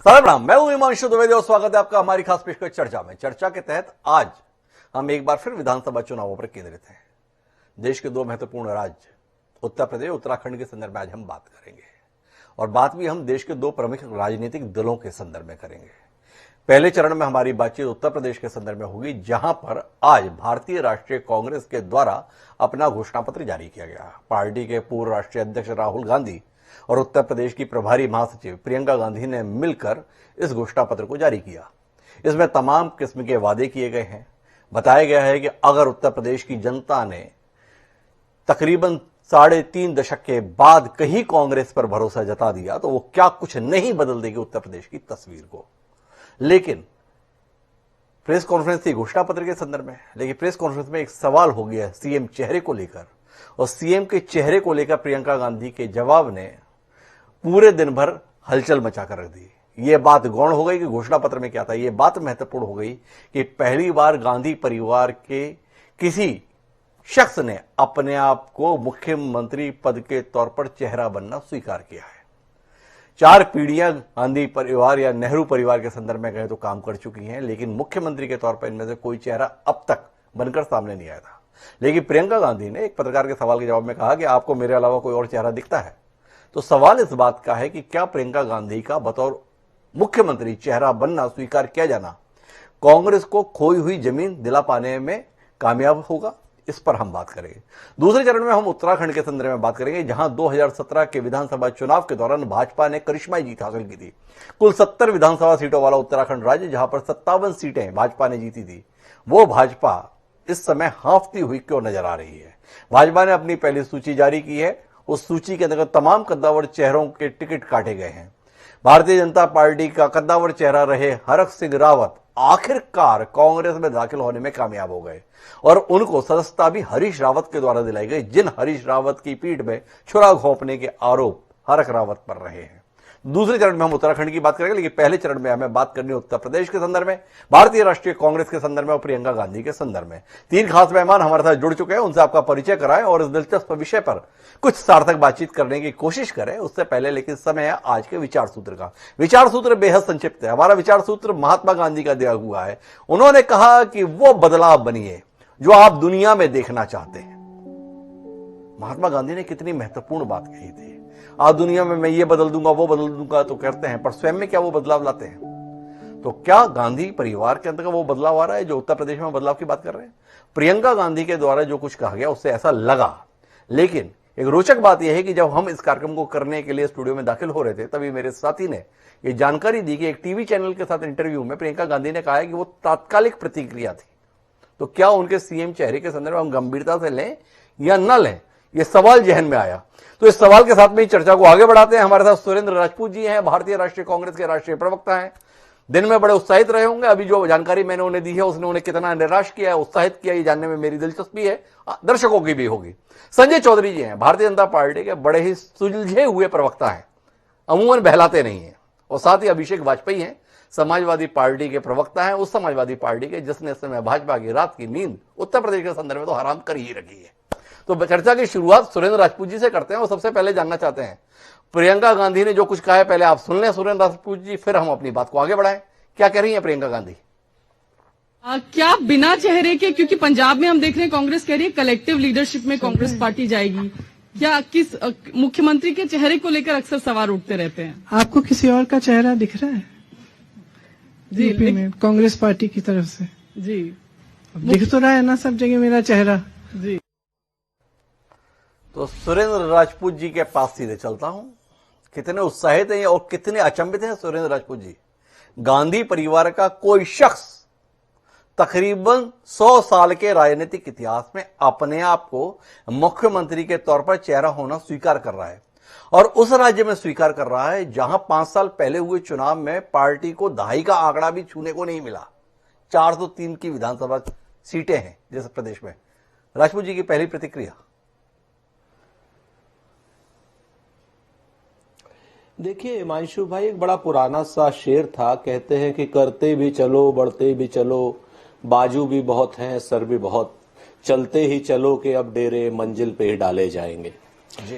प्रणाम, मैं हूं हिमांशु द्विवेदी और स्वागत है आपका हमारी खास पेशकश चर्चा में। चर्चा के तहत आज हम एक बार फिर विधानसभा चुनावों पर केंद्रित हैं। देश के दो महत्वपूर्ण राज्य उत्तर प्रदेश उत्तराखंड के संदर्भ में आज हम बात करेंगे और बात भी हम देश के दो प्रमुख राजनीतिक दलों के संदर्भ में करेंगे। पहले चरण में हमारी बातचीत उत्तर प्रदेश के संदर्भ में होगी, जहां पर आज भारतीय राष्ट्रीय कांग्रेस के द्वारा अपना घोषणा पत्र जारी किया गया। पार्टी के पूर्व राष्ट्रीय अध्यक्ष राहुल गांधी और उत्तर प्रदेश की प्रभारी महासचिव प्रियंका गांधी ने मिलकर इस घोषणा पत्र को जारी किया। इसमें तमाम किस्म के वादे किए गए हैं। बताया गया है कि अगर उत्तर प्रदेश की जनता ने तकरीबन 3.5 दशक के बाद कहीं कांग्रेस पर भरोसा जता दिया तो वो क्या कुछ नहीं बदल देगी उत्तर प्रदेश की तस्वीर को। लेकिन प्रेस कॉन्फ्रेंस थी घोषणा पत्र के संदर्भ में, लेकिन प्रेस कॉन्फ्रेंस में एक सवाल हो गया सीएम चेहरे को लेकर, और सीएम के चेहरे को लेकर प्रियंका गांधी के जवाब ने पूरे दिन भर हलचल मचाकर रख दी। ये बात गौण हो गई कि घोषणा पत्र में क्या था। ये बात महत्वपूर्ण हो गई कि पहली बार गांधी परिवार के किसी शख्स ने अपने आप को मुख्यमंत्री पद के तौर पर चेहरा बनना स्वीकार किया है। 4 पीढ़ियां गांधी परिवार या नेहरू परिवार के संदर्भ में गए तो काम कर चुकी हैं, लेकिन मुख्यमंत्री के तौर पर इनमें से कोई चेहरा अब तक बनकर सामने नहीं आया था। लेकिन प्रियंका गांधी ने एक पत्रकार के सवाल के जवाब में कहा कि आपको मेरे अलावा कोई और चेहरा दिखता है। तो सवाल इस बात का है कि क्या प्रियंका गांधी का बतौर मुख्यमंत्री चेहरा बनना स्वीकार किया जाना कांग्रेस को खोई हुई जमीन दिला पाने में कामयाब होगा? इस पर हम बात करेंगे। दूसरे चरण में हम उत्तराखंड के संदर्भ में बात करेंगे, जहां 2017 के विधानसभा चुनाव के दौरान भाजपा ने करिश्माई जीत हासिल की थी। कुल 70 विधानसभा सीटों वाला उत्तराखंड राज्य, जहां पर 57 सीटें भाजपा ने जीती थी, वो भाजपा इस समय हांफती हुई क्यों नजर आ रही है? भाजपा ने अपनी पहली सूची जारी की है। उस सूची के अंतर्गत तमाम कद्दावर चेहरों के टिकट काटे गए हैं। भारतीय जनता पार्टी का कद्दावर चेहरा रहे हरक सिंह रावत आखिरकार कांग्रेस में दाखिल होने में कामयाब हो गए और उनको सदस्यता भी हरीश रावत के द्वारा दिलाई गई, जिन हरीश रावत की पीठ में छुरा घोंपने के आरोप हरक रावत पर रहे हैं। दूसरे चरण में हम उत्तराखंड की बात करेंगे, लेकिन पहले चरण में हमें बात करनी है उत्तर प्रदेश के संदर्भ में, भारतीय राष्ट्रीय कांग्रेस के संदर्भ में और प्रियंका गांधी के संदर्भ में। 3 खास मेहमान हमारे साथ जुड़ चुके हैं, उनसे आपका परिचय कराएं और इस दिलचस्प विषय पर कुछ सार्थक बातचीत करने की कोशिश करें। उससे पहले लेकिन समय है आज के विचार सूत्र का। विचार सूत्र बेहद संक्षिप्त है। हमारा विचार सूत्र महात्मा गांधी का दिया हुआ है। उन्होंने कहा कि वो बदलाव बनिए जो आप दुनिया में देखना चाहते हैं। महात्मा गांधी ने कितनी महत्वपूर्ण बात कही थी। आज दुनिया में मैं ये बदल दूंगा वो बदल दूंगा तो करते हैं, पर स्वयं में क्या वो बदलाव लाते हैं? तो क्या गांधी परिवार के अंतर्गत वो बदलाव आ रहा है जो उत्तर प्रदेश में बदलाव की बात कर रहे हैं? प्रियंका गांधी के द्वारा जो कुछ कहा गया उससे ऐसा लगा। लेकिन एक रोचक बात यह है कि जब हम इस कार्यक्रम को करने के लिए स्टूडियो में दाखिल हो रहे थे, तभी मेरे साथी ने यह जानकारी दी कि एक टीवी चैनल के साथ इंटरव्यू में प्रियंका गांधी ने कहा है कि वो तात्कालिक प्रतिक्रिया थी। तो क्या उनके सीएम चेहरे के संदर्भ में हम गंभीरता से लें या न लें, यह सवाल जहन में आया। तो इस सवाल के साथ में ही चर्चा को आगे बढ़ाते हैं। हमारे साथ सुरेंद्र राजपूत जी हैं, भारतीय राष्ट्रीय कांग्रेस के राष्ट्रीय प्रवक्ता हैं। दिन में बड़े उत्साहित रहे होंगे। अभी जो जानकारी मैंने उन्हें दी है उसने उन्हें कितना निराश किया है, उत्साहित किया, ये जानने में मेरी दिलचस्पी है, दर्शकों की भी होगी। संजय चौधरी जी हैं, भारतीय जनता पार्टी के बड़े ही सुलझे हुए प्रवक्ता हैं, अमूमन बहलाते नहीं है। और साथ ही अभिषेक वाजपेयी हैं, समाजवादी पार्टी के प्रवक्ता हैं, उस समाजवादी पार्टी के जिसने इस समय भाजपा की रात की नींद उत्तर प्रदेश के संदर्भ में तो हराम कर ही रखी है। तो चर्चा की शुरुआत सुरेंद्र राजपूत जी से करते हैं और सबसे पहले जानना चाहते हैं प्रियंका गांधी ने जो कुछ कहा है, पहले आप सुन लें सुरेंद्र राजपूत जी, फिर हम अपनी बात को आगे बढ़ाएं। क्या कह रही हैं प्रियंका गांधी? क्या बिना चेहरे के, क्योंकि पंजाब में हम देख रहे हैं कांग्रेस कह रही है कलेक्टिव लीडरशिप में कांग्रेस पार्टी जाएगी, क्या किस मुख्यमंत्री के चेहरे को लेकर अक्सर सवाल उठते रहते हैं? आपको किसी और का चेहरा दिख रहा है जी यूपी में कांग्रेस पार्टी की तरफ से? जी दिख तो रहा है ना सब जगह मेरा चेहरा। जी तो सुरेंद्र राजपूत जी के पास सीधे चलता हूं। कितने उत्साहित हैं और कितने अचंभित हैं सुरेंद्र राजपूत जी। गांधी परिवार का कोई शख्स तकरीबन 100 साल के राजनीतिक इतिहास में अपने आप को मुख्यमंत्री के तौर पर चेहरा होना स्वीकार कर रहा है, और उस राज्य में स्वीकार कर रहा है जहां 5 साल पहले हुए चुनाव में पार्टी को दहाई का आंकड़ा भी छूने को नहीं मिला। 403 की विधानसभा सीटें हैं जिस प्रदेश में। राजपूत जी की पहली प्रतिक्रिया। देखिए हिमांशु भाई, एक बड़ा पुराना सा शेर था, कहते हैं कि करते भी चलो बढ़ते भी चलो, बाजू भी बहुत हैं सर भी बहुत, चलते ही चलो कि अब डेरे मंजिल पे ही डाले जाएंगे।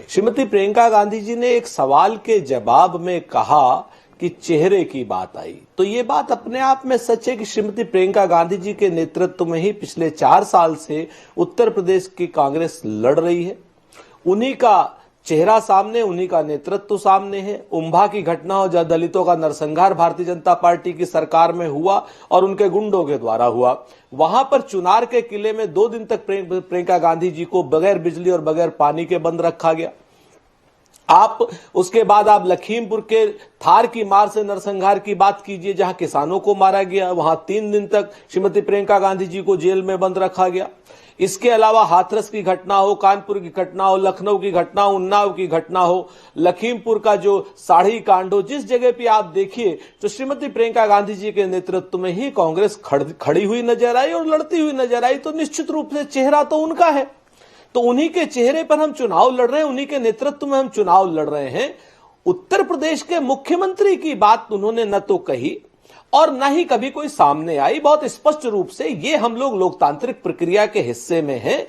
श्रीमती प्रियंका गांधी जी ने एक सवाल के जवाब में कहा कि चेहरे की बात आई, तो ये बात अपने आप में सच है कि श्रीमती प्रियंका गांधी जी के नेतृत्व में ही पिछले 4 साल से उत्तर प्रदेश की कांग्रेस लड़ रही है। उन्हीं का चेहरा सामने, उन्हीं का नेतृत्व सामने है। उम्भा की घटना हो जहां दलितों का नरसंहार भारतीय जनता पार्टी की सरकार में हुआ और उनके गुंडों के द्वारा हुआ, वहां पर चुनार के किले में 2 दिन तक प्रियंका गांधी जी को बगैर बिजली और बगैर पानी के बंद रखा गया। उसके बाद आप लखीमपुर के थार की मार से नरसंहार की बात कीजिए, जहां किसानों को मारा गया, वहां 3 दिन तक श्रीमती प्रियंका गांधी जी को जेल में बंद रखा गया। इसके अलावा हाथरस की घटना हो, कानपुर की घटना हो, लखनऊ की घटना हो, उन्नाव की घटना हो, लखीमपुर का जो साड़ी कांड हो, जिस जगह पे आप देखिए तो श्रीमती प्रियंका गांधी जी के नेतृत्व में ही कांग्रेस खड़ी हुई नजर आई और लड़ती हुई नजर आई। तो निश्चित रूप से चेहरा तो उनका है, तो उन्हीं के चेहरे पर हम चुनाव लड़ रहे हैं, उन्हीं के नेतृत्व में हम चुनाव लड़ रहे हैं। उत्तर प्रदेश के मुख्यमंत्री की बात उन्होंने न तो कही और न ही कभी कोई सामने आई। बहुत स्पष्ट रूप से ये हम लोग लोकतांत्रिक प्रक्रिया के हिस्से में हैं।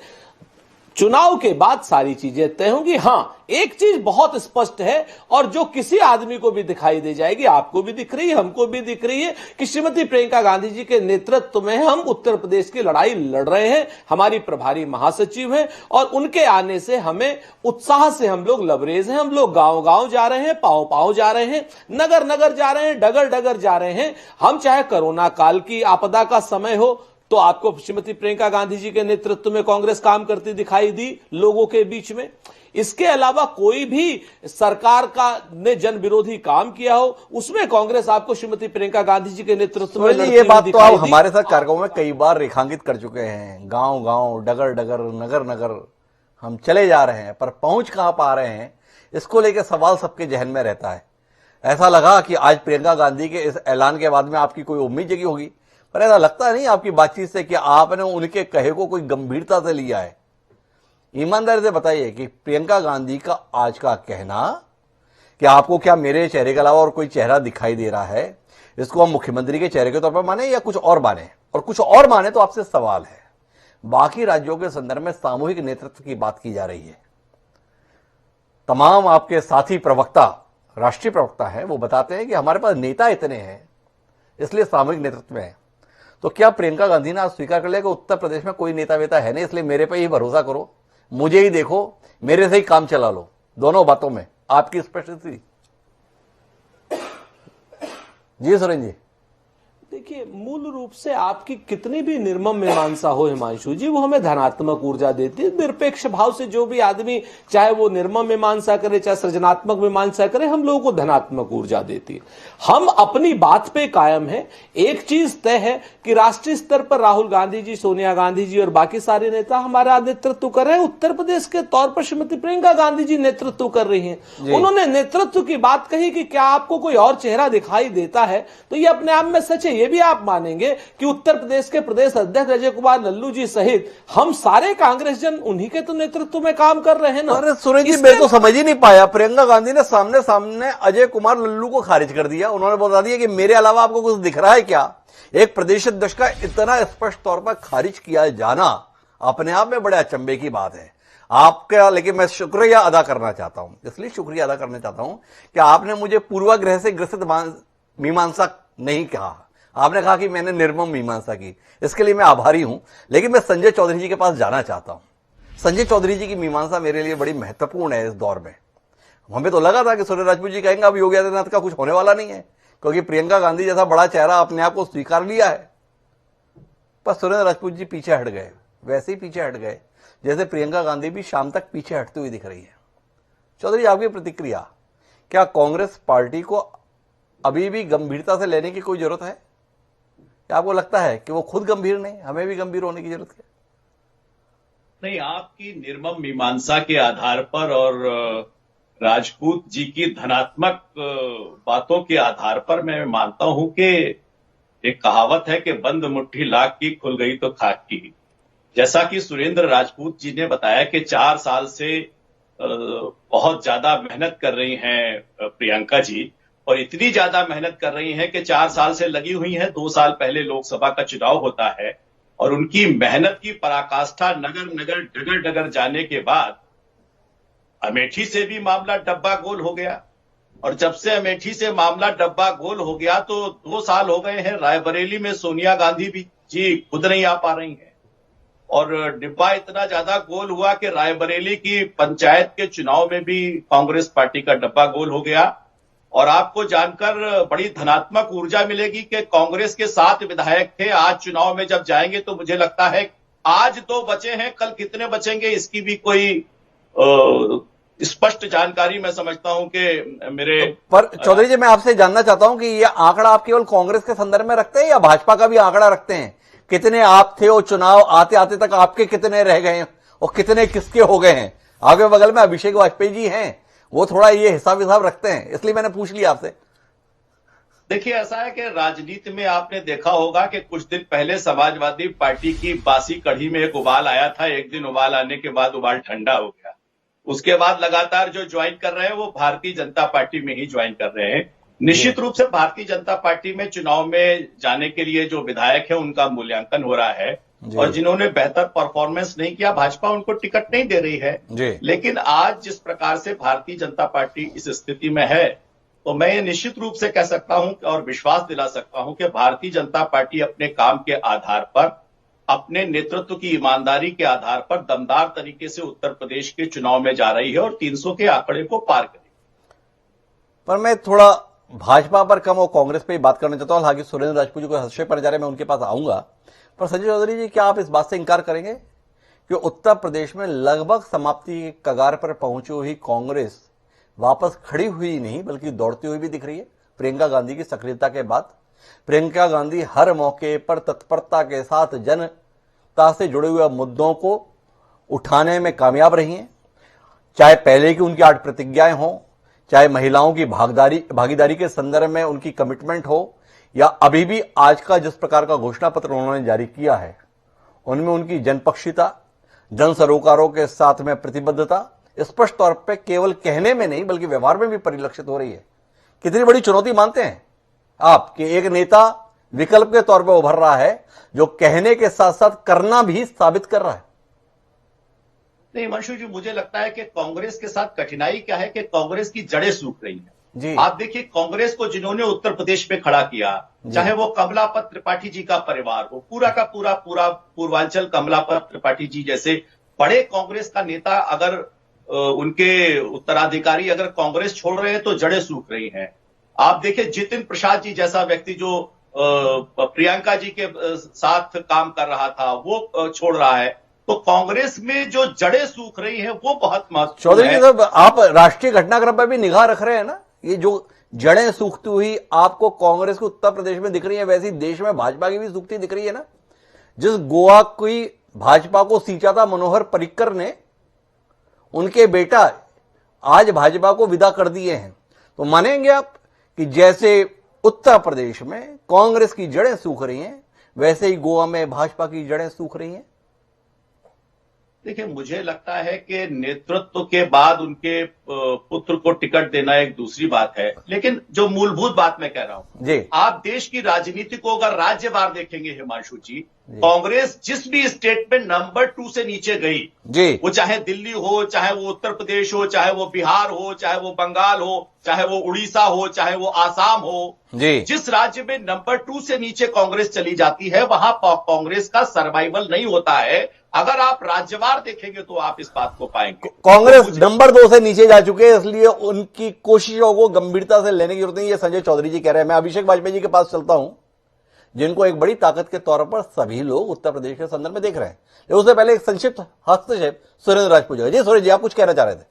चुनाव के बाद सारी चीजें तय होंगी। हां, एक चीज बहुत स्पष्ट है और जो किसी आदमी को भी दिखाई दे जाएगी, आपको भी दिख रही है, हमको भी दिख रही है, कि श्रीमती प्रियंका गांधी जी के नेतृत्व में हम उत्तर प्रदेश की लड़ाई लड़ रहे हैं। हमारी प्रभारी महासचिव हैं और उनके आने से हमें उत्साह से हम लोग लबरेज हैं। हम लोग गांव गांव जा रहे हैं, पांव पांव जा रहे हैं, नगर नगर जा रहे हैं, डगर डगर जा रहे हैं। हम चाहे कोरोना काल की आपदा का समय हो तो आपको श्रीमती प्रियंका गांधी जी के नेतृत्व में कांग्रेस काम करती दिखाई दी लोगों के बीच में। इसके अलावा कोई भी सरकार का ने जन विरोधी काम किया हो, उसमें कांग्रेस आपको श्रीमती प्रियंका गांधी जी के नेतृत्व में ये बात तो आप हमारे साथ कार्यक्रमों में कई बार रेखांकित कर चुके हैं। गांव गांव, डगर डगर, नगर नगर हम चले जा रहे हैं, पर पहुंच कहां पा रहे हैं, इसको लेकर सवाल सबके जहन में रहता है। ऐसा लगा कि आज प्रियंका गांधी के इस ऐलान के बाद में आपकी कोई उम्मीद जगी होगी, पर ऐसा लगता नहीं आपकी बातचीत से कि आपने उनके कहे को कोई गंभीरता से लिया है। ईमानदारी से बताइए कि प्रियंका गांधी का आज का कहना कि आपको क्या मेरे चेहरे के अलावा और कोई चेहरा दिखाई दे रहा है, इसको हम मुख्यमंत्री के चेहरे के तौर पर माने या कुछ और माने? और कुछ और माने तो आपसे सवाल है, बाकी राज्यों के संदर्भ में सामूहिक नेतृत्व की बात की जा रही है। तमाम आपके साथी प्रवक्ता, राष्ट्रीय प्रवक्ता है, वो बताते हैं कि हमारे पास नेता इतने हैं इसलिए सामूहिक नेतृत्व में है। तो क्या प्रियंका गांधी ने आज स्वीकार कर लिया कि उत्तर प्रदेश में कोई नेता वेता है नहीं, इसलिए मेरे पे ही भरोसा करो, मुझे ही देखो, मेरे से ही काम चला लो? दोनों बातों में आपकी स्पष्टता जी सुरेंद्र जी। देखिए, मूल रूप से आपकी कितनी भी निर्मम मीमांसा हो हिमांशु जी, वो हमें धनात्मक ऊर्जा देती है। निरपेक्ष भाव से जो भी आदमी, चाहे वो निर्मम मीमांसा करे चाहे सृजनात्मक मीमांसा करे, हम लोगों को धनात्मक ऊर्जा देती है। हम अपनी बात पे कायम है। एक चीज तय है कि राष्ट्रीय स्तर पर राहुल गांधी जी, सोनिया गांधी जी और बाकी सारे नेता हमारा नेतृत्व कर रहे हैं। उत्तर प्रदेश के तौर पर श्रीमती प्रियंका गांधी जी नेतृत्व कर रही हैं। उन्होंने नेतृत्व की बात कही कि क्या आपको कोई और चेहरा दिखाई देता है, तो ये अपने आप में सच है। ये भी आप मानेंगे कि उत्तर प्रदेश के प्रदेश अध्यक्ष अजय कुमार लल्लू जी सहित हम सारे कांग्रेस जन उन्हीं के तो नेतृत्व में काम कर रहे हैं ना। अरे सुरेंद्र जी, मैं तो समझ ही नहीं पाया। प्रियंका गांधी ने सामने सामने अजय कुमार लल्लू को खारिज कर दिया। उन्होंने बता दिया कि मेरे अलावा आपको कुछ दिख रहा है क्या? एक प्रदेश अध्यक्ष का इतना स्पष्ट तौर पर खारिज किया जाना अपने आप में बड़े अचंभे की बात है आपका। लेकिन मैं शुक्रिया अदा करना चाहता हूं, इसलिए शुक्रिया अदा करना चाहता हूं कि आपने मुझे पूर्वाग्रह से ग्रसित मीमांसा नहीं कहा। आपने कहा कि मैंने निर्मम मीमांसा की, इसके लिए मैं आभारी हूं। लेकिन मैं संजय चौधरी जी के पास जाना चाहता हूं। संजय चौधरी जी की मीमांसा मेरे लिए बड़ी महत्वपूर्ण है इस दौर में। हमें तो लगा था कि सूर्य राजपूत जी कहेंगे अब योगी आदित्यनाथ का कुछ होने वाला नहीं है, क्योंकि प्रियंका गांधी जैसा बड़ा चेहरा अपने आप को स्वीकार लिया है। पर सूर्य राजपूत जी पीछे हट गए, वैसे ही पीछे हट गए जैसे प्रियंका गांधी भी शाम तक पीछे हटती हुई दिख रही है। चौधरी, आपकी प्रतिक्रिया, क्या कांग्रेस पार्टी को अभी भी गंभीरता से लेने की कोई जरूरत है? क्या आपको लगता है कि वो खुद गंभीर नहीं, हमें भी गंभीर होने की जरूरत है? नहीं, आपकी निर्मम मीमांसा के आधार पर और राजपूत जी की धनात्मक बातों के आधार पर मैं मानता हूं कि एक कहावत है कि बंद मुट्ठी लाख की, खुल गई तो खाक की। जैसा कि सुरेंद्र राजपूत जी ने बताया कि 4 साल से बहुत ज्यादा मेहनत कर रही हैं प्रियंका जी, और इतनी ज्यादा मेहनत कर रही हैं कि 4 साल से लगी हुई हैं। 2 साल पहले लोकसभा का चुनाव होता है और उनकी मेहनत की पराकाष्ठा नगर नगर, डगर डगर जाने के बाद अमेठी से भी मामला डब्बा गोल हो गया। और जब से अमेठी से मामला डब्बा गोल हो गया तो 2 साल हो गए हैं, रायबरेली में सोनिया गांधी भी जी खुद नहीं आ पा रही हैं। और डिब्बा इतना ज्यादा गोल हुआ कि रायबरेली की पंचायत के चुनाव में भी कांग्रेस पार्टी का डब्बा गोल हो गया। और आपको जानकर बड़ी धनात्मक ऊर्जा मिलेगी कि कांग्रेस के 7 विधायक थे, आज चुनाव में जब जाएंगे तो मुझे लगता है आज 2 बचे हैं, कल कितने बचेंगे इसकी भी कोई स्पष्ट जानकारी मैं समझता हूं कि मेरे पर चौधरी जी, मैं आपसे जानना चाहता हूं कि ये आंकड़ा आप केवल कांग्रेस के संदर्भ में रखते हैं या भाजपा का भी आंकड़ा रखते हैं? कितने आप थे और चुनाव आते आते तक आपके कितने रह गए हैं और कितने किसके हो गए हैं? आगे बगल में अभिषेक वाजपेयी जी हैं, वो थोड़ा ये हिसाब रखते हैं, इसलिए मैंने पूछ लिया आपसे। देखिए, ऐसा है कि राजनीति में आपने देखा होगा कि कुछ दिन पहले समाजवादी पार्टी की बासी कढ़ी में एक उबाल आया था। एक दिन उबाल आने के बाद उबाल ठंडा हो गया। उसके बाद लगातार जो ज्वाइन कर रहे हैं वो भारतीय जनता पार्टी में ही ज्वाइन कर रहे हैं। निश्चित रूप से भारतीय जनता पार्टी में चुनाव में जाने के लिए जो विधायक है उनका मूल्यांकन हो रहा है और जिन्होंने बेहतर परफॉर्मेंस नहीं किया, भाजपा उनको टिकट नहीं दे रही है। लेकिन आज जिस प्रकार से भारतीय जनता पार्टी इस स्थिति में है, तो मैं ये निश्चित रूप से कह सकता हूं और विश्वास दिला सकता हूं कि भारतीय जनता पार्टी अपने काम के आधार पर, अपने नेतृत्व की ईमानदारी के आधार पर दमदार तरीके से उत्तर प्रदेश के चुनाव में जा रही है और 300 के आंकड़े को पार करेगी। पर मैं थोड़ा भाजपा पर कम और कांग्रेस पे ही बात करना चाहता हूं। हालांकि सुरेंद्र राजपूत जी को हर्षे पर जा रहे, मैं उनके पास आऊंगा। पर संजय चौधरी जी, क्या आप इस बात से इंकार करेंगे कि उत्तर प्रदेश में लगभग समाप्ति के कगार पर पहुंची हुई कांग्रेस वापस खड़ी हुई नहीं बल्कि दौड़ती हुई भी दिख रही है? प्रियंका गांधी की सक्रियता के बाद प्रियंका गांधी हर मौके पर तत्परता के साथ जनता से जुड़े हुए मुद्दों को उठाने में कामयाब रही हैं। चाहे पहले की उनकी 8 प्रतिज्ञाएं हों, चाहे महिलाओं की भागीदारी के संदर्भ में उनकी कमिटमेंट हो, या अभी भी आज का जिस प्रकार का घोषणा पत्र उन्होंने जारी किया है, उनमें उनकी जनपक्षीयता, जन सरोकारों के साथ में प्रतिबद्धता स्पष्ट तौर पे केवल कहने में नहीं बल्कि व्यवहार में भी परिलक्षित हो रही है। कितनी बड़ी चुनौती मानते हैं आप कि एक नेता विकल्प के तौर पर उभर रहा है जो कहने के साथ साथ करना भी साबित कर रहा है? नहीं हिमांशु जी, मुझे लगता है कि कांग्रेस के साथ कठिनाई क्या है कि कांग्रेस की जड़ें सूख रही हैं। जी। आप देखिए, कांग्रेस को जिन्होंने उत्तर प्रदेश में खड़ा किया, चाहे वो कमलापत त्रिपाठी जी का परिवार हो, पूरा का पूरा पूर्वांचल कमलापत त्रिपाठी जी जैसे बड़े कांग्रेस का नेता अगर उनके उत्तराधिकारी अगर कांग्रेस छोड़ रहे हैं तो जड़ें सूख रही हैं। आप देखिए, जितिन प्रसाद जी जैसा व्यक्ति जो प्रियंका जी के साथ काम कर रहा था वो छोड़ रहा है, तो कांग्रेस में जो जड़ें सूख रही हैं वो बहुत महत्वपूर्ण चौधरी जी साहब, आप राष्ट्रीय घटनाक्रम पर भी निगाह रख रहे हैं ना? ये जो जड़ें सूखती हुई आपको कांग्रेस को उत्तर प्रदेश में दिख रही है, वैसी देश में भाजपा की भी सूखती दिख रही है ना? जिस गोवा की भाजपा को सींचा था मनोहर पर्रिकर ने, उनके बेटा आज भाजपा को विदा कर दिए हैं। तो मानेंगे आप कि जैसे उत्तर प्रदेश में कांग्रेस की जड़ें सूख रही हैं, वैसे ही गोवा में भाजपा की जड़ें सूख रही हैं? देखिए, मुझे लगता है कि नेतृत्व के बाद उनके पुत्र को टिकट देना एक दूसरी बात है, लेकिन जो मूलभूत बात मैं कह रहा हूं जी, आप देश की राजनीति को अगर राज्यवार देखेंगे हिमांशु जी, कांग्रेस जिस भी स्टेट में नंबर 2 से नीचे गई जी, वो चाहे दिल्ली हो, चाहे वो उत्तर प्रदेश हो, चाहे वो बिहार हो, चाहे वो बंगाल हो, चाहे वो उड़ीसा हो, चाहे वो आसाम हो जी, जिस राज्य में नंबर 2 से नीचे कांग्रेस चली जाती है वहां कांग्रेस का सर्वाइवल नहीं होता है। अगर आप राज्यवार देखेंगे तो आप इस बात को पाएंगे। कांग्रेस नंबर 2 से नीचे जा चुके हैं, इसलिए उनकी कोशिशों को गंभीरता से लेने की जरूरत नहीं, ये संजय चौधरी जी कह रहे हैं। मैं अभिषेक वाजपेयी जी के पास चलता हूं, जिनको एक बड़ी ताकत के तौर पर सभी लोग उत्तर प्रदेश के संदर्भ में देख रहे हैं। लेकिन उससे पहले एक संक्षिप्त हस्तक्षेप सुरेंद्र राजपूत जी। सुरेंद्र जी, आप कुछ कहना चाह रहे थे?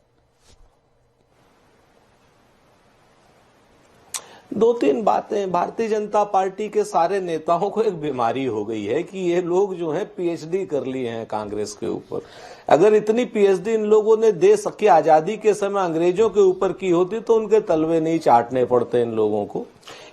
2-3 बातें। भारतीय जनता पार्टी के सारे नेताओं को एक बीमारी हो गई है कि ये लोग जो है पीएचडी कर लिए हैं कांग्रेस के ऊपर। अगर इतनी पीएचडी इन लोगों ने देश की आजादी के समय अंग्रेजों के ऊपर की होती तो उनके तलवे नहीं चाटने पड़ते इन लोगों को।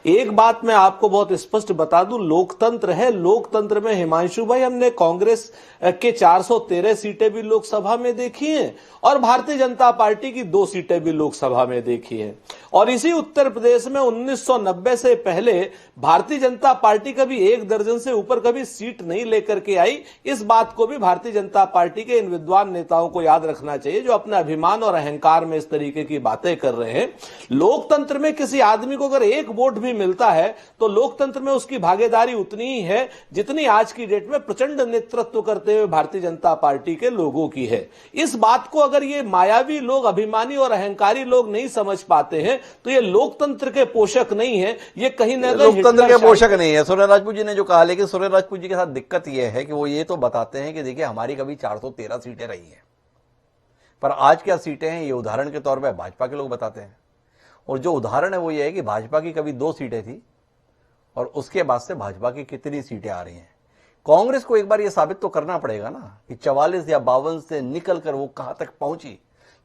एक बात मैं आपको बहुत स्पष्ट बता दूं, लोकतंत्र है, लोकतंत्र में हिमांशु भाई हमने कांग्रेस के 413 सीटें भी लोकसभा में देखी हैं और भारतीय जनता पार्टी की 2 सीटें भी लोकसभा में देखी हैं। और इसी उत्तर प्रदेश में 1990 से पहले भारतीय जनता पार्टी कभी 1 दर्जन से ऊपर कभी सीट नहीं लेकर के आई। इस बात को भी भारतीय जनता पार्टी के इन विद्वान नेताओं को याद रखना चाहिए जो अपने अभिमान और अहंकार में इस तरीके की बातें कर रहे हैं। लोकतंत्र में किसी आदमी को अगर 1 वोट भी मिलता है तो लोकतंत्र में उसकी भागीदारी उतनी ही है जितनी आज की डेट में प्रचंड नेतृत्व करते हुए भारतीय जनता पार्टी के लोगों की है। इस बात को अगर ये मायावी लोग, अभिमानी और अहंकारी लोग नहीं समझ पाते हैं तो ये लोकतंत्र के पोषक नहीं है, ये कहीं ना कहीं लोकतंत्र के पोषक नहीं है। सुरेंद्र राजपूत जी ने जो कहा, लेकिन सुरेंद्र राजपूत जी के साथ दिक्कत यह है कि वो ये तो बताते हैं कि देखिए हमारी कभी 413 सीटें रही हैं, पर आज क्या सीटें हैं ये उदाहरण के तौर पर भाजपा के लोग बताते हैं। और जो उदाहरण है वो ये है कि भाजपा की कभी 2 सीटें थी और उसके बाद से भाजपा की कितनी सीटें आ रही हैं। कांग्रेस को एक बार ये साबित तो करना पड़ेगा ना कि 44 या 52 से निकलकर वो कहां तक पहुंची।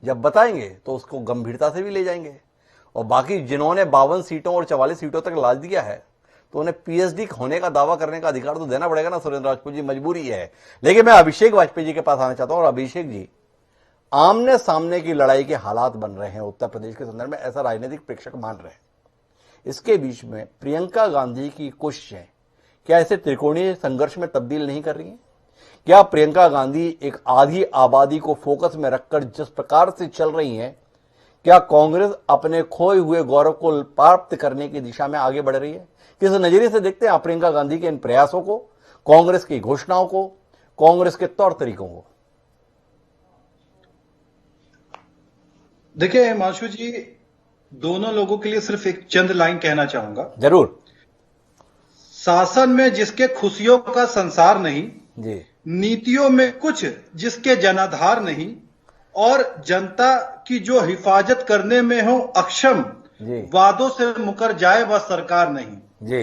जब बताएंगे तो उसको गंभीरता से भी ले जाएंगे। और बाकी जिन्होंने 52 सीटों और 44 सीटों तक लाद दिया है तो उन्हें पीएचडी होने का दावा करने का अधिकार तो देना पड़ेगा ना सुरेंद्र राजपूत जी, मजबूरी है। लेकिन मैं अभिषेक वाजपेयी जी के पास आना चाहता हूं। और अभिषेक जी, आमने सामने की लड़ाई के हालात बन रहे हैं उत्तर प्रदेश के संदर्भ में, ऐसा राजनीतिक प्रेक्षक मान रहे हैं। इसके बीच में प्रियंका गांधी की कोशिशें क्या इसे त्रिकोणीय संघर्ष में तब्दील नहीं कर रही हैं? क्या प्रियंका गांधी एक आधी आबादी को फोकस में रखकर जिस प्रकार से चल रही हैं, क्या कांग्रेस अपने खोए हुए गौरव को प्राप्त करने की दिशा में आगे बढ़ रही है? किस नजरिए से देखते हैं आप प्रियंका गांधी के इन प्रयासों को, कांग्रेस की घोषणाओं को, कांग्रेस के तौर तरीकों को? देखिए हिमांशु जी, दोनों लोगों के लिए सिर्फ एक चंद लाइन कहना चाहूंगा। जरूर। शासन में जिसके खुशियों का संसार नहीं जी, नीतियों में कुछ जिसके जनाधार नहीं, और जनता की जो हिफाजत करने में हो अक्षम, वादों से मुकर जाए वह सरकार नहीं। जी,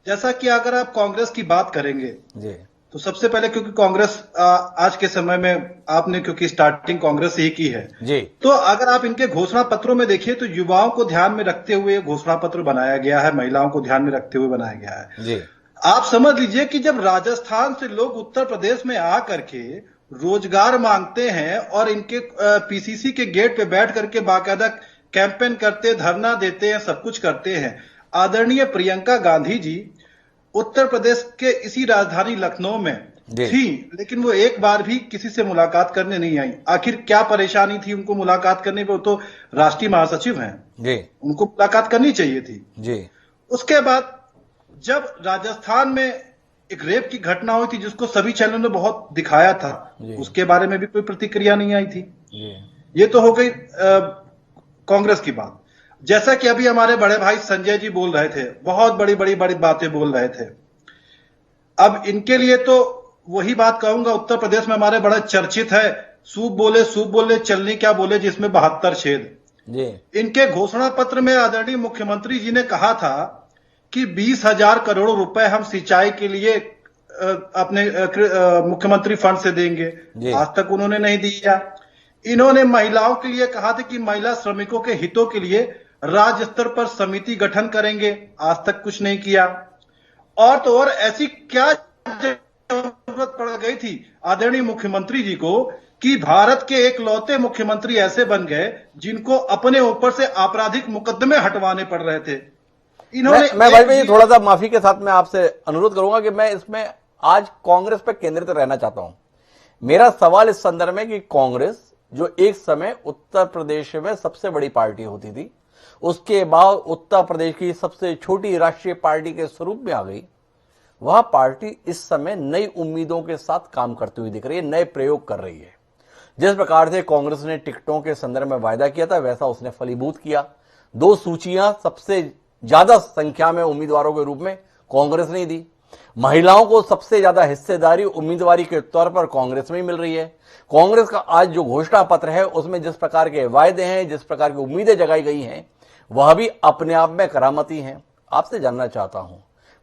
जैसा कि अगर आप कांग्रेस की बात करेंगे जी, तो सबसे पहले, क्योंकि कांग्रेस आज के समय में आपने क्योंकि स्टार्टिंग कांग्रेस ही की है जी, तो अगर आप इनके घोषणा पत्रों में देखिए तो युवाओं को ध्यान में रखते हुए घोषणा पत्र बनाया गया है, महिलाओं को ध्यान में रखते हुए बनाया गया है। जी। आप समझ लीजिए कि जब राजस्थान से लोग उत्तर प्रदेश में आ करके रोजगार मांगते हैं और इनके पीसीसी के गेट पे बैठ करके बाकायदा कैंपेन करते, धरना देते हैं, सब कुछ करते हैं। आदरणीय प्रियंका गांधी जी उत्तर प्रदेश के इसी राजधानी लखनऊ में थी, लेकिन वो एक बार भी किसी से मुलाकात करने नहीं आई। आखिर क्या परेशानी थी उनको मुलाकात करने पे? वो तो राष्ट्रीय महासचिव हैं जी, उनको मुलाकात करनी चाहिए थी जी। उसके बाद जब राजस्थान में एक रेप की घटना हुई थी जिसको सभी चैनलों ने बहुत दिखाया था, उसके बारे में भी कोई प्रतिक्रिया नहीं आई थी। ये तो हो गई कांग्रेस की बात। जैसा कि अभी हमारे बड़े भाई संजय जी बोल रहे थे, बहुत बड़ी बड़ी बड़ी बातें बोल रहे थे। अब इनके लिए तो वही बात कहूंगा, उत्तर प्रदेश में हमारे बड़ा चर्चित है, सूप बोले चलनी क्या बोले, जिसमें 72 छेद। इनके घोषणा पत्र में आदरणीय मुख्यमंत्री जी ने कहा था कि 20,000 करोड़ रुपए हम सिंचाई के लिए अपने मुख्यमंत्री फंड से देंगे। आज तक उन्होंने नहीं दिया। इन्होंने महिलाओं के लिए कहा था कि महिला श्रमिकों के हितों के लिए राज्य स्तर पर समिति गठन करेंगे, आज तक कुछ नहीं किया। और तो और ऐसी क्या जरूरत पड़ गई थी आदरणीय मुख्यमंत्री जी को कि भारत के एकलौते मुख्यमंत्री ऐसे बन गए जिनको अपने ऊपर से आपराधिक मुकदमे हटवाने पड़ रहे थे। इन्होंने मैं भाई थोड़ा सा माफी के साथ मैं आपसे अनुरोध करूंगा कि मैं इसमें आज कांग्रेस पर केंद्रित रहना चाहता हूं। मेरा सवाल इस संदर्भ में कि कांग्रेस जो एक समय उत्तर प्रदेश में सबसे बड़ी पार्टी होती थी, उसके बाद उत्तर प्रदेश की सबसे छोटी राष्ट्रीय पार्टी के स्वरूप में आ गई, वह पार्टी इस समय नई उम्मीदों के साथ काम करती हुई दिख रही है, नए प्रयोग कर रही है। जिस प्रकार से कांग्रेस ने टिकटों के संदर्भ में वायदा किया था, वैसा उसने फलीभूत किया। 2 सूचियां सबसे ज्यादा संख्या में उम्मीदवारों के रूप में कांग्रेस ने दी। महिलाओं को सबसे ज्यादा हिस्सेदारी उम्मीदवारी के तौर पर कांग्रेस में ही मिल रही है। कांग्रेस का आज जो घोषणा पत्र है उसमें जिस प्रकार के वायदे हैं, जिस प्रकार की उम्मीदें जगाई गई हैं, वह भी अपने आप में करामती हैं। आपसे जानना चाहता हूं,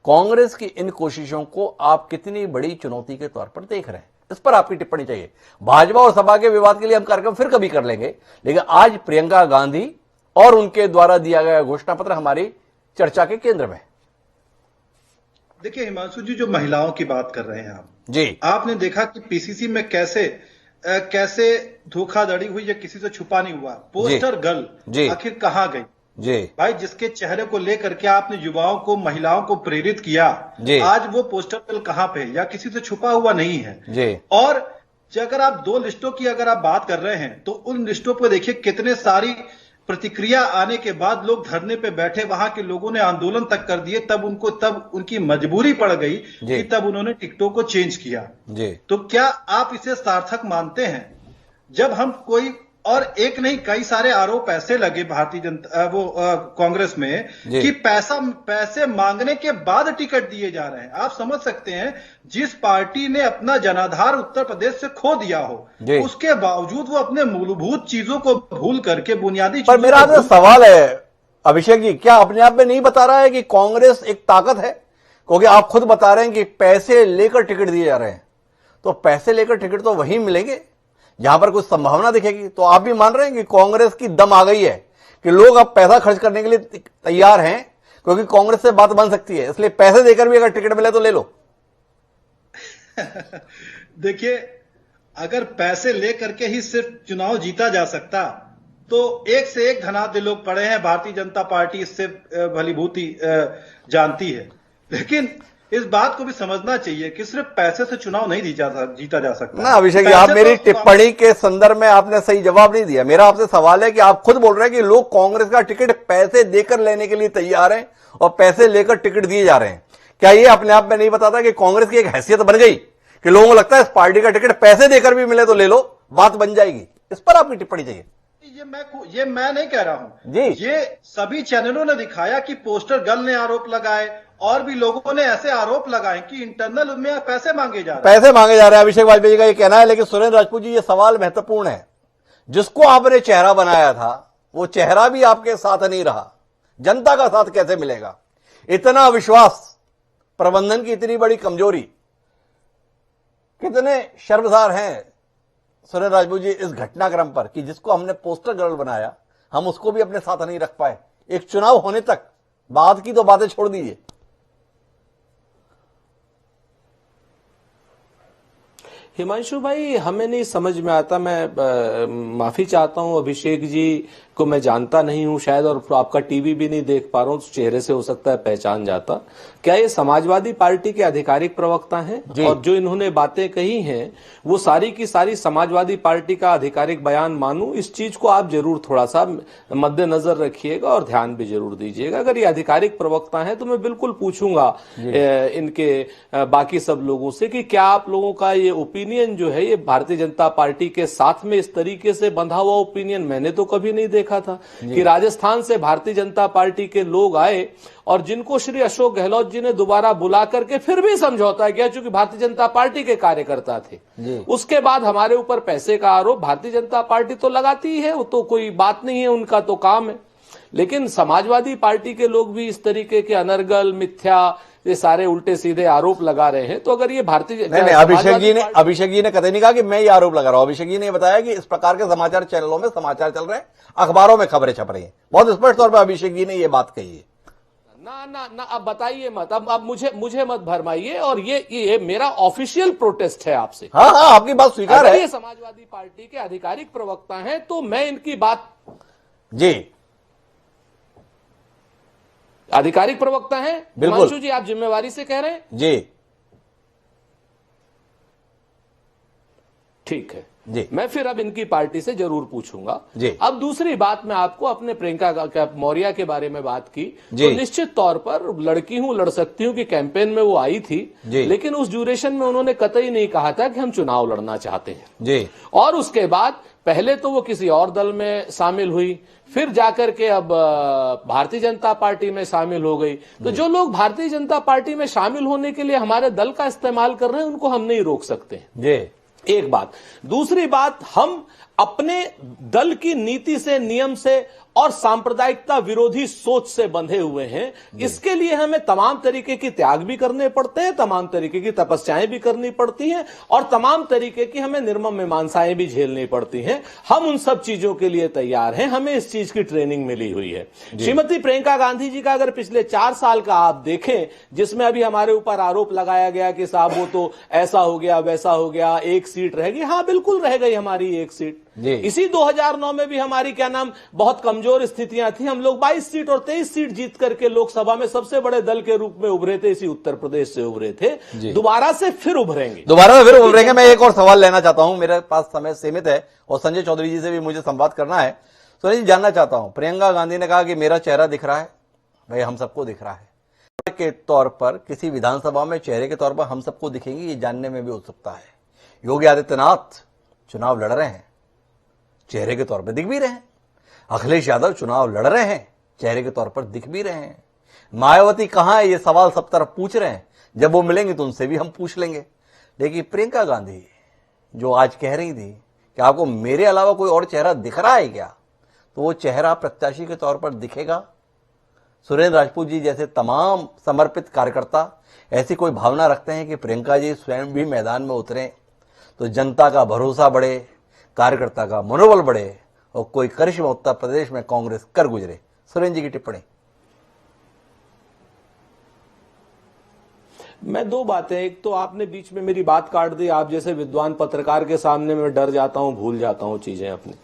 कांग्रेस की इन कोशिशों को आप कितनी बड़ी चुनौती के तौर पर देख रहे हैं? इस पर आपकी टिप्पणी चाहिए। भाजपा और सपा के विवाद के लिए हम कार्यक्रम फिर कभी कर लेंगे, लेकिन आज प्रियंका गांधी और उनके द्वारा दिया गया घोषणा पत्र हमारी चर्चा के केंद्र में। देखिए हिमांशु जी, जो महिलाओं की बात कर रहे हैं आप जी, आपने देखा कि पीसीसी में कैसे धोखाधड़ी हुई, या किसी से छुपा नहीं हुआ। पोस्टर गर्ल जी, आखिर कहां गई? जी, भाई, जिसके चेहरे को लेकर के आपने युवाओं को, महिलाओं को प्रेरित किया, आज वो पोस्टर गर्ल कहां पे है? या किसी से छुपा हुआ नहीं है जी। और अगर आप 2 लिस्टों की अगर आप बात कर रहे हैं, तो उन लिस्टों पर देखिए कितने सारी प्रतिक्रिया आने के बाद लोग धरने पे बैठे, वहां के लोगों ने आंदोलन तक कर दिए, तब उनकी मजबूरी पड़ गई कि तब उन्होंने टिकटों को चेंज किया। जी। तो क्या आप इसे सार्थक मानते हैं? जब हम कोई, और एक नहीं कई सारे आरोप ऐसे लगे भारतीय जनता कांग्रेस में कि पैसे मांगने के बाद टिकट दिए जा रहे हैं। आप समझ सकते हैं, जिस पार्टी ने अपना जनाधार उत्तर प्रदेश से खो दिया हो, उसके बावजूद वो अपने मूलभूत चीजों को भूल करके बुनियादी पर मेरा आपसे सवाल है अभिषेक जी, क्या अपने आप में नहीं बता रहा है कि कांग्रेस एक ताकत है? क्योंकि आप खुद बता रहे हैं कि पैसे लेकर टिकट दिए जा रहे हैं, तो पैसे लेकर टिकट तो वहीं मिलेंगे जहां पर कुछ संभावना दिखेगी। तो आप भी मान रहे हैं कि कांग्रेस की दम आ गई है कि लोग अब पैसा खर्च करने के लिए तैयार हैं, क्योंकि कांग्रेस से बात बन सकती है, इसलिए पैसे देकर भी अगर टिकट मिले तो ले लो। देखिए, अगर पैसे लेकर के ही सिर्फ चुनाव जीता जा सकता, तो एक से एक धनाढ्य लोग पड़े हैं। भारतीय जनता पार्टी इससे भलीभांति जानती है, लेकिन इस बात को भी समझना चाहिए कि सिर्फ पैसे से चुनाव नहीं जीता जा सकता। ना अभिषेक जी, आप मेरी टिप्पणी के संदर्भ में आपने सही जवाब नहीं दिया। मेरा आपसे सवाल है कि आप खुद बोल रहे हैं कि लोग कांग्रेस का टिकट पैसे देकर लेने के लिए तैयार हैं और पैसे लेकर टिकट दिए जा रहे हैं। क्या ये अपने आप में नहीं बताता कि कांग्रेस की एक हैसियत बन गई कि लोगों को लगता है इस पार्टी का टिकट पैसे देकर भी मिले तो ले लो, बात बन जाएगी? इस पर आपकी टिप्पणी चाहिए। ये मैं नहीं कह रहा हूं जी। ये सभी चैनलों ने दिखाया कि पोस्टर गर्ल ने आरोप लगाए, और भी लोगों ने ऐसे आरोप लगाए कि इंटरनल उनमें पैसे मांगे जा रहे हैं। पैसे मांगे जा रहे हैं, अभिषेक वाजपेयी का ये कहना है। लेकिन सुरेंद्र राजपूत जी, ये सवाल महत्वपूर्ण है। जिसको आपने चेहरा बनाया था, वो चेहरा भी आपके साथ नहीं रहा, जनता का साथ कैसे मिलेगा? इतना विश्वास, प्रबंधन की इतनी बड़ी कमजोरी, कितने शर्मसार हैं सुरेंद्र राजपूत जी इस घटनाक्रम पर कि जिसको हमने पोस्टर गर्ल बनाया, हम उसको भी अपने साथ नहीं रख पाए। एक चुनाव होने तक, बाद की तो बातें छोड़ दीजिए। हिमांशु भाई, हमें नहीं समझ में आता। मैं माफी चाहता हूं, अभिषेक जी को मैं जानता नहीं हूं शायद, और आपका टीवी भी नहीं देख पा रहा हूं, तो चेहरे से हो सकता है पहचान जाता। क्या ये समाजवादी पार्टी के आधिकारिक प्रवक्ता हैं? और जो इन्होंने बातें कही हैं वो सारी की सारी समाजवादी पार्टी का आधिकारिक बयान मानूं? इस चीज को आप जरूर थोड़ा सा मद्देनजर रखिएगा और ध्यान भी जरूर दीजिएगा। अगर ये आधिकारिक प्रवक्ता हैं तो मैं बिल्कुल पूछूंगा इनके बाकी सब लोगों से कि क्या आप लोगों का ये ओपिनियन जो है, ये भारतीय जनता पार्टी के साथ में इस तरीके से बंधा हुआ ओपिनियन मैंने तो कभी नहीं देखा था कि राजस्थान से भारतीय जनता पार्टी के लोग आए और जिनको श्री अशोक गहलोत जी ने दोबारा बुला करके फिर भी समझौता किया, क्योंकि भारतीय जनता पार्टी के कार्यकर्ता थे। उसके बाद हमारे ऊपर पैसे का आरोप भारतीय जनता पार्टी तो लगाती ही है, वो तो कोई बात नहीं है, उनका तो काम है। लेकिन समाजवादी पार्टी के लोग भी इस तरीके के अनर्गल, मिथ्या, ये सारे उल्टे सीधे आरोप लगा रहे हैं। तो अगर ये भारतीय अभिषेक जी ने कतई नहीं कहा कि मैं ये आरोप लगा रहा हूं। अभिषेक जी ने बताया कि इस प्रकार के समाचार चैनलों में समाचार चल रहे हैं, अखबारों में खबरें छप रही हैं। बहुत स्पष्ट तौर पर अभिषेक जी ने ये बात कही है। ना अब बताइए मत, अब मुझे मत भरमाइए। और ये मेरा ऑफिशियल प्रोटेस्ट है आपसे। हाँ, आपकी बात स्वीकार है। ये समाजवादी पार्टी के आधिकारिक प्रवक्ता हैं तो मैं इनकी बात, जी आधिकारिक प्रवक्ता हैं, हिमांशु जी आप जिम्मेवारी से कह रहे हैं? जी ठीक है जी, मैं फिर अब इनकी पार्टी से जरूर पूछूंगा जी। अब दूसरी बात, मैं आपको अपने प्रियंका मौर्य के बारे में बात की, तो निश्चित तौर पर लड़की हूं, लड़ सकती हूं कि कैंपेन में वो आई थी, लेकिन उस ड्यूरेशन में उन्होंने कतई नहीं कहा था कि हम चुनाव लड़ना चाहते हैं जी। और उसके बाद पहले तो वो किसी और दल में शामिल हुई, फिर जाकर के अब भारतीय जनता पार्टी में शामिल हो गई। तो जो लोग भारतीय जनता पार्टी में शामिल होने के लिए हमारे दल का इस्तेमाल कर रहे हैं, उनको हम नहीं रोक सकते जी। एक बात। दूसरी बात, हम अपने दल की नीति से, नियम से और सांप्रदायिकता विरोधी सोच से बंधे हुए हैं। इसके लिए हमें तमाम तरीके की त्याग भी करने पड़ते हैं, तमाम तरीके की तपस्याएं भी करनी पड़ती हैं और तमाम तरीके की हमें निर्मम मीमांसाएं भी झेलनी पड़ती हैं। हम उन सब चीजों के लिए तैयार हैं, हमें इस चीज की ट्रेनिंग मिली हुई है। श्रीमती प्रियंका गांधी जी का अगर पिछले 4 साल का आप देखें, जिसमें अभी हमारे ऊपर आरोप लगाया गया कि साहब वो तो ऐसा हो गया, वैसा हो गया, 1 सीट रह गई। हाँ, बिल्कुल रह गई हमारी 1 सीट। इसी 2009 में भी हमारी क्या नाम बहुत कमजोर स्थितियां थी। हम लोग 22 सीट और 23 सीट जीत करके लोकसभा में सबसे बड़े दल के रूप में उभरे थे। इसी उत्तर प्रदेश से उभरे थे। दोबारा से फिर उभरेंगे। मैं एक और सवाल लेना चाहता हूं, मेरे पास समय सीमित है और संजय चौधरी जी से भी मुझे संवाद करना है। तो जी जानना चाहता हूं, प्रियंका गांधी ने कहा कि मेरा चेहरा दिख रहा है। भाई, हम सबको दिख रहा है के तौर पर, किसी विधानसभा में चेहरे के तौर पर हम सबको दिखेंगे, ये जानने में भी उत्सुकता है। योगी आदित्यनाथ चुनाव लड़ रहे हैं, चेहरे के तौर पर दिख भी रहे हैं। अखिलेश यादव चुनाव लड़ रहे हैं, चेहरे के तौर पर दिख भी रहे हैं। मायावती कहां है, ये सवाल सब तरफ पूछ रहे हैं। जब वो मिलेंगे तो उनसे भी हम पूछ लेंगे। लेकिन प्रियंका गांधी जो आज कह रही थी कि आपको मेरे अलावा कोई और चेहरा दिख रहा है क्या, तो वो चेहरा प्रत्याशी के तौर पर दिखेगा। सुरेंद्र राजपूत जी जैसे तमाम समर्पित कार्यकर्ता ऐसी कोई भावना रखते हैं कि प्रियंका जी स्वयं भी मैदान में उतरें तो जनता का भरोसा बढ़े, कार्यकर्ता का मनोबल बढ़े और कोई करिश्मा उत्तर प्रदेश में कांग्रेस कर गुजरे। सुरेंद्र जी की टिप्पणी। मैं 2 बातें, एक तो आपने बीच में मेरी बात काट दी। आप जैसे विद्वान पत्रकार के सामने मैं डर जाता हूं, भूल जाता हूं चीजें अपनी।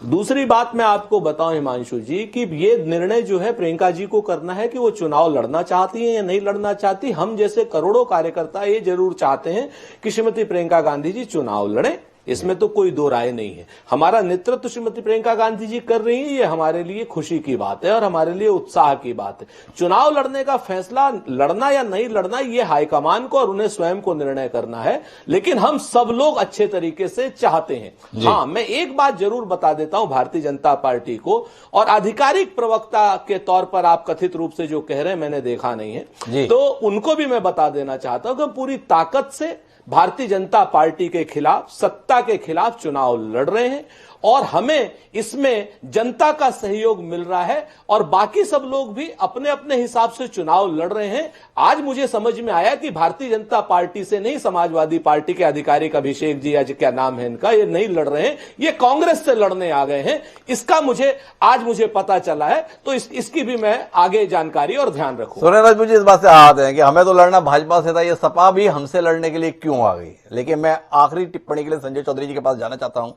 दूसरी बात मैं आपको बताऊं हिमांशु जी कि ये निर्णय जो है प्रियंका जी को करना है कि वो चुनाव लड़ना चाहती हैं या नहीं लड़ना चाहती। हम जैसे करोड़ों कार्यकर्ता ये जरूर चाहते हैं कि श्रीमती प्रियंका गांधी जी चुनाव लड़ें, इसमें तो कोई दो राय नहीं है। हमारा नेतृत्व श्रीमती प्रियंका गांधी जी कर रही है, ये हमारे लिए खुशी की बात है और हमारे लिए उत्साह की बात है। चुनाव लड़ने का फैसला लड़ना या नहीं लड़ना ये हाईकमान को और उन्हें स्वयं को निर्णय करना है, लेकिन हम सब लोग अच्छे तरीके से चाहते हैं। हाँ, मैं एक बात जरूर बता देता हूं भारतीय जनता पार्टी को, और आधिकारिक प्रवक्ता के तौर पर आप कथित रूप से जो कह रहे हैं मैंने देखा नहीं है, तो उनको भी मैं बता देना चाहता हूं कि पूरी ताकत से भारतीय जनता पार्टी के खिलाफ, सत्ता के खिलाफ चुनाव लड़ रहे हैं और हमें इसमें जनता का सहयोग मिल रहा है और बाकी सब लोग भी अपने अपने हिसाब से चुनाव लड़ रहे हैं। आज मुझे समझ में आया कि भारतीय जनता पार्टी से नहीं, समाजवादी पार्टी के आधिकारिक अभिषेक जी, आज क्या नाम है इनका, ये नहीं लड़ रहे हैं, ये कांग्रेस से लड़ने आ गए हैं। इसका आज मुझे पता चला है, तो इसकी भी मैं आगे जानकारी और ध्यान रखूं। सुरेंद्र राजपूत जी इस बात से आहत हैं कि हमें तो लड़ना भाजपा से था, ये सपा भी हमसे लड़ने के लिए क्यों आ गई। लेकिन मैं आखिरी टिप्पणी के लिए संजय चौधरी जी के पास जाना चाहता हूं।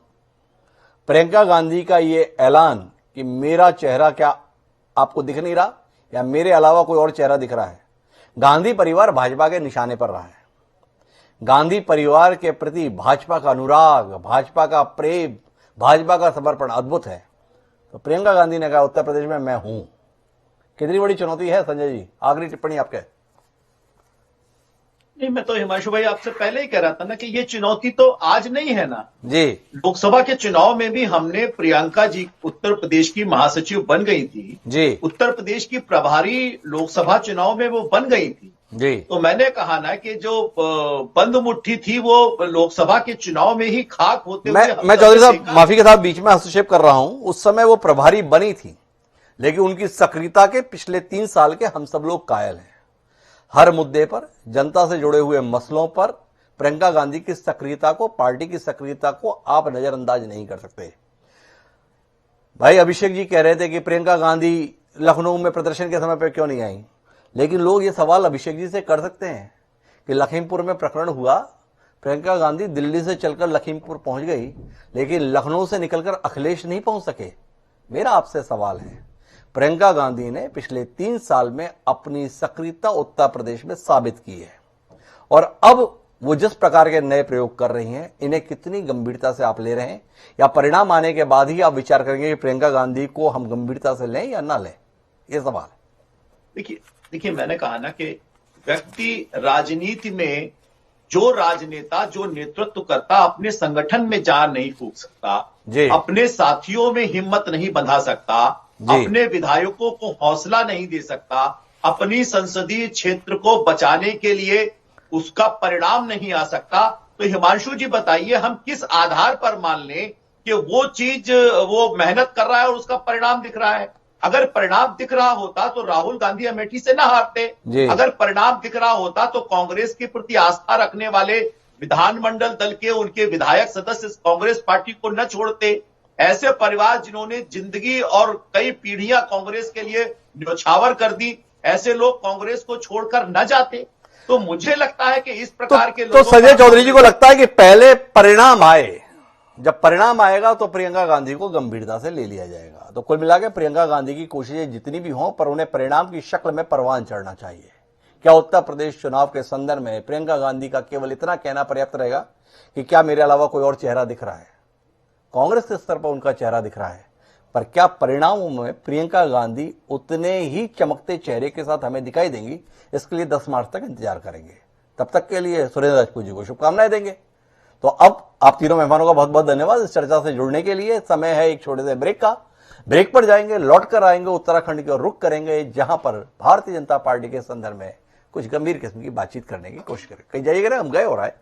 प्रियंका गांधी का ये ऐलान कि मेरा चेहरा क्या आपको दिख नहीं रहा या मेरे अलावा कोई और चेहरा दिख रहा है, गांधी परिवार भाजपा के निशाने पर रहा है। गांधी परिवार के प्रति भाजपा का अनुराग, भाजपा का प्रेम, भाजपा का समर्पण अद्भुत है। तो प्रियंका गांधी ने कहा उत्तर प्रदेश में मैं हूं, कितनी बड़ी चुनौती है। संजय जी, आखिरी टिप्पणी आपके। नहीं, मैं तो हिमांशु भाई आपसे पहले ही कह रहा था ना कि ये चुनौती तो आज नहीं है ना जी। लोकसभा के चुनाव में भी हमने प्रियंका जी उत्तर प्रदेश की महासचिव बन गई थी जी, उत्तर प्रदेश की प्रभारी लोकसभा चुनाव में वो बन गई थी जी। तो मैंने कहा ना कि जो बंद मुट्ठी थी वो लोकसभा के चुनाव में ही खाक होते हुए मैं चौधरी साहब माफी के साथ बीच में हस्तक्षेप कर रहा हूं। उस समय वो प्रभारी बनी थी, लेकिन उनकी सक्रियता के पिछले 3 साल के हम सब लोग कायल हैं। हर मुद्दे पर, जनता से जुड़े हुए मसलों पर प्रियंका गांधी की सक्रियता को, पार्टी की सक्रियता को आप नजरअंदाज नहीं कर सकते। भाई अभिषेक जी कह रहे थे कि प्रियंका गांधी लखनऊ में प्रदर्शन के समय पर क्यों नहीं आई, लेकिन लोग ये सवाल अभिषेक जी से कर सकते हैं कि लखीमपुर में प्रकरण हुआ, प्रियंका गांधी दिल्ली से चलकर लखीमपुर पहुंच गई, लेकिन लखनऊ से निकलकर अखिलेश नहीं पहुंच सके। मेरा आपसे सवाल है, प्रियंका गांधी ने पिछले 3 साल में अपनी सक्रियता उत्तर प्रदेश में साबित की है और अब वो जिस प्रकार के नए प्रयोग कर रही हैं, इन्हें कितनी गंभीरता से आप ले रहे हैं, या परिणाम आने के बाद ही आप विचार करेंगे कि प्रियंका गांधी को हम गंभीरता से लें या ना लें, ये सवाल है। देखिए मैंने कहा ना कि व्यक्ति राजनीति में जो राजनेता, जो नेतृत्व करता, अपने संगठन में जान नहीं फूंक सकता, अपने साथियों में हिम्मत नहीं बंधा सकता, अपने विधायकों को हौसला नहीं दे सकता, अपनी संसदीय क्षेत्र को बचाने के लिए उसका परिणाम नहीं आ सकता, तो हिमांशु जी बताइए हम किस आधार पर मान लें कि वो चीज वो मेहनत कर रहा है और उसका परिणाम दिख रहा है। अगर परिणाम दिख रहा होता तो राहुल गांधी अमेठी से ना हारते। अगर परिणाम दिख रहा होता तो कांग्रेस के प्रति आस्था रखने वाले विधानमंडल दल के उनके विधायक सदस्य कांग्रेस पार्टी को न छोड़ते। ऐसे परिवार जिन्होंने जिंदगी और कई पीढ़ियां कांग्रेस के लिए न्यौछावर कर दी, ऐसे लोग कांग्रेस को छोड़कर न जाते। तो मुझे लगता है कि इस प्रकार के तो संजय चौधरी जी को लगता है कि पहले परिणाम आए, जब परिणाम आएगा तो प्रियंका गांधी को गंभीरता से ले लिया जाएगा। तो कुल मिलाकर प्रियंका गांधी की कोशिशें जितनी भी हों, पर उन्हें परिणाम की शक्ल में परवान चढ़ना चाहिए। क्या उत्तर प्रदेश चुनाव के संदर्भ में प्रियंका गांधी का केवल इतना कहना पर्याप्त रहेगा कि क्या मेरे अलावा कोई और चेहरा दिख रहा है? कांग्रेस के स्तर पर उनका चेहरा दिख रहा है, पर क्या परिणामों में प्रियंका गांधी उतने ही चमकते चेहरे के साथ हमें दिखाई देंगी? इसके लिए 10 मार्च तक इंतजार करेंगे। तब तक के लिए सुरेंद्र राजपूत जी को शुभकामनाएं देंगे। तो अब आप तीनों मेहमानों का बहुत बहुत धन्यवाद इस चर्चा से जुड़ने के लिए। समय है एक छोटे से ब्रेक का। ब्रेक पर जाएंगे, लौट कर आएंगे, उत्तराखंड की ओर रुख करेंगे, जहां पर भारतीय जनता पार्टी के संदर्भ में कुछ गंभीर किस्म की बातचीत करने की कोशिश करें। कहीं जाइएगा ना, हम गए और आए।